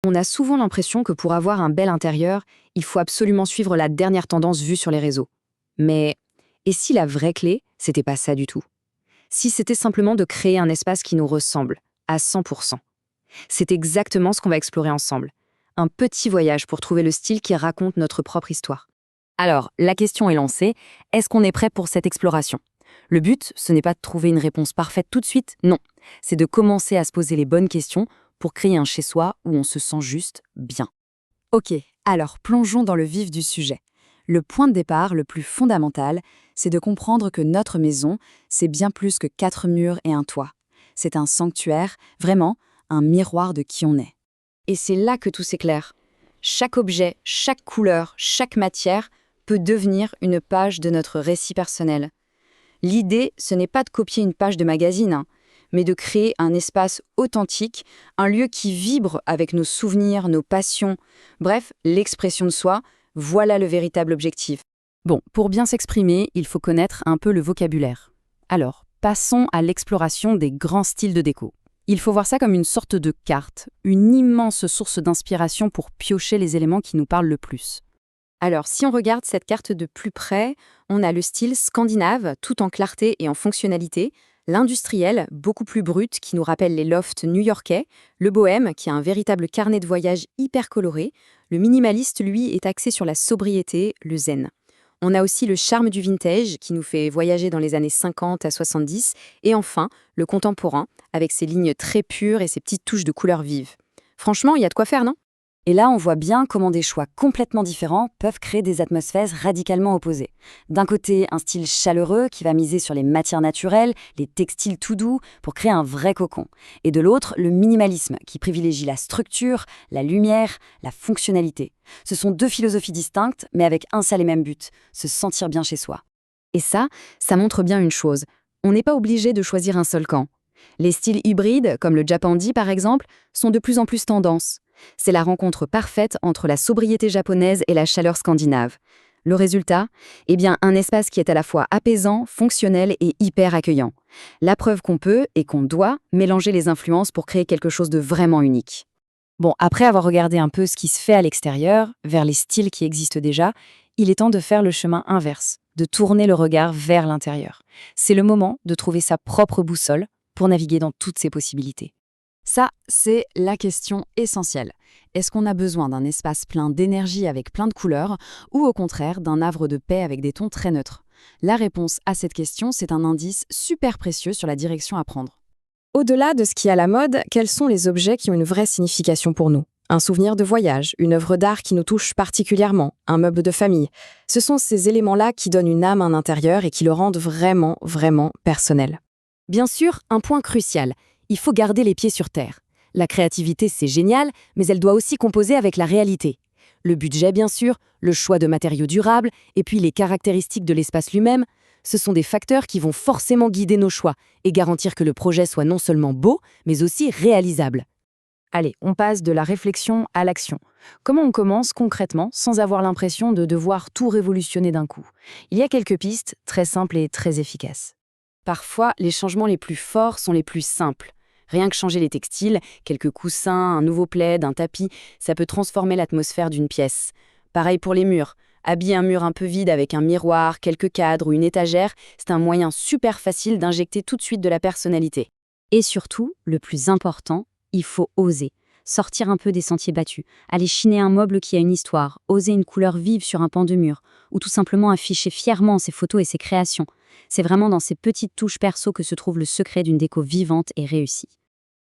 On a souvent l'impression que pour avoir un bel intérieur, il faut absolument suivre la dernière tendance vue sur les réseaux. Mais, et si la vraie clé, c'était pas ça du tout? Si c'était simplement de créer un espace qui nous ressemble, à 100%. C'est exactement ce qu'on va explorer ensemble. Un petit voyage pour trouver le style qui raconte notre propre histoire. Alors, la question est lancée, est-ce qu'on est prêt pour cette exploration? Le but, ce n'est pas de trouver une réponse parfaite tout de suite, non. C'est de commencer à se poser les bonnes questions pour créer un chez-soi où on se sent juste bien. Ok, alors plongeons dans le vif du sujet. Le point de départ le plus fondamental, c'est de comprendre que notre maison, c'est bien plus que 4 murs et un toit. C'est un sanctuaire, vraiment, un miroir de qui on est. Et c'est là que tout s'éclaire. Chaque objet, chaque couleur, chaque matière peut devenir une page de notre récit personnel. L'idée, ce n'est pas de copier une page de magazine, mais de créer un espace authentique, un lieu qui vibre avec nos souvenirs, nos passions, bref, l'expression de soi, voilà le véritable objectif. Bon, pour bien s'exprimer, il faut connaître un peu le vocabulaire. Alors, passons à l'exploration des grands styles de déco. Il faut voir ça comme une sorte de carte, une immense source d'inspiration pour piocher les éléments qui nous parlent le plus. Alors, si on regarde cette carte de plus près, on a le style scandinave, tout en clarté et en fonctionnalité, l'industriel, beaucoup plus brut, qui nous rappelle les lofts new-yorkais, le bohème, qui a un véritable carnet de voyage hyper coloré, le minimaliste, lui, est axé sur la sobriété, le zen. On a aussi le charme du vintage, qui nous fait voyager dans les années 50 à 70, et enfin, le contemporain, avec ses lignes très pures et ses petites touches de couleurs vives. Franchement, il y a de quoi faire, non? Et là, on voit bien comment des choix complètement différents peuvent créer des atmosphères radicalement opposées. D'un côté, un style chaleureux qui va miser sur les matières naturelles, les textiles tout doux, pour créer un vrai cocon. Et de l'autre, le minimalisme qui privilégie la structure, la lumière, la fonctionnalité. Ce sont deux philosophies distinctes, mais avec un seul et même but, se sentir bien chez soi. Et ça montre bien une chose. On n'est pas obligé de choisir un seul camp. Les styles hybrides, comme le Japandi par exemple, sont de plus en plus tendance. C'est la rencontre parfaite entre la sobriété japonaise et la chaleur scandinave. Le résultat? Eh bien, un espace qui est à la fois apaisant, fonctionnel et hyper accueillant. La preuve qu'on peut et qu'on doit mélanger les influences pour créer quelque chose de vraiment unique. Bon, après avoir regardé un peu ce qui se fait à l'extérieur, vers les styles qui existent déjà, il est temps de faire le chemin inverse, de tourner le regard vers l'intérieur. C'est le moment de trouver sa propre boussole pour naviguer dans toutes ces possibilités. Ça, c'est la question essentielle. Est-ce qu'on a besoin d'un espace plein d'énergie avec plein de couleurs ou au contraire d'un havre de paix avec des tons très neutres? La réponse à cette question, c'est un indice super précieux sur la direction à prendre. Au-delà de ce qui est à la mode, quels sont les objets qui ont une vraie signification pour nous? Un souvenir de voyage, une œuvre d'art qui nous touche particulièrement, un meuble de famille. Ce sont ces éléments-là qui donnent une âme à un intérieur et qui le rendent vraiment, vraiment personnel. Bien sûr, un point crucial. Il faut garder les pieds sur terre. La créativité, c'est génial, mais elle doit aussi composer avec la réalité. Le budget, bien sûr, le choix de matériaux durables, et puis les caractéristiques de l'espace lui-même, ce sont des facteurs qui vont forcément guider nos choix et garantir que le projet soit non seulement beau, mais aussi réalisable. Allez, on passe de la réflexion à l'action. Comment on commence concrètement sans avoir l'impression de devoir tout révolutionner d'un coup? Il y a quelques pistes très simples et très efficaces. Parfois, les changements les plus forts sont les plus simples. Rien que changer les textiles, quelques coussins, un nouveau plaid, un tapis, ça peut transformer l'atmosphère d'une pièce. Pareil pour les murs. Habiller un mur un peu vide avec un miroir, quelques cadres ou une étagère, c'est un moyen super facile d'injecter tout de suite de la personnalité. Et surtout, le plus important, il faut oser. Sortir un peu des sentiers battus, aller chiner un meuble qui a une histoire, oser une couleur vive sur un pan de mur, ou tout simplement afficher fièrement ses photos et ses créations. C'est vraiment dans ces petites touches perso que se trouve le secret d'une déco vivante et réussie.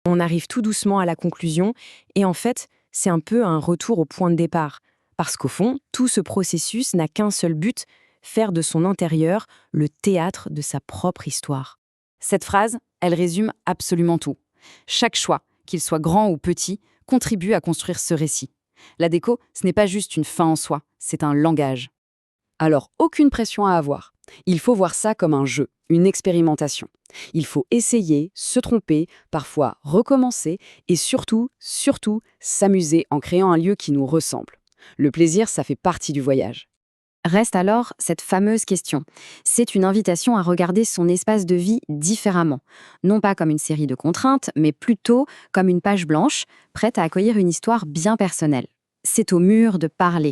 On arrive tout doucement à la conclusion, et en fait, c'est un peu un retour au point de départ. Parce qu'au fond, tout ce processus n'a qu'un seul but, faire de son intérieur le théâtre de sa propre histoire. Cette phrase, elle résume absolument tout. Chaque choix, qu'il soit grand ou petit, contribue à construire ce récit. La déco, ce n'est pas juste une fin en soi, c'est un langage. Alors, aucune pression à avoir. Il faut voir ça comme un jeu, une expérimentation. Il faut essayer, se tromper, parfois recommencer et surtout, s'amuser en créant un lieu qui nous ressemble. Le plaisir, ça fait partie du voyage. Reste alors cette fameuse question. C'est une invitation à regarder son espace de vie différemment. Non pas comme une série de contraintes, mais plutôt comme une page blanche, prête à accueillir une histoire bien personnelle. C'est au mur de parler,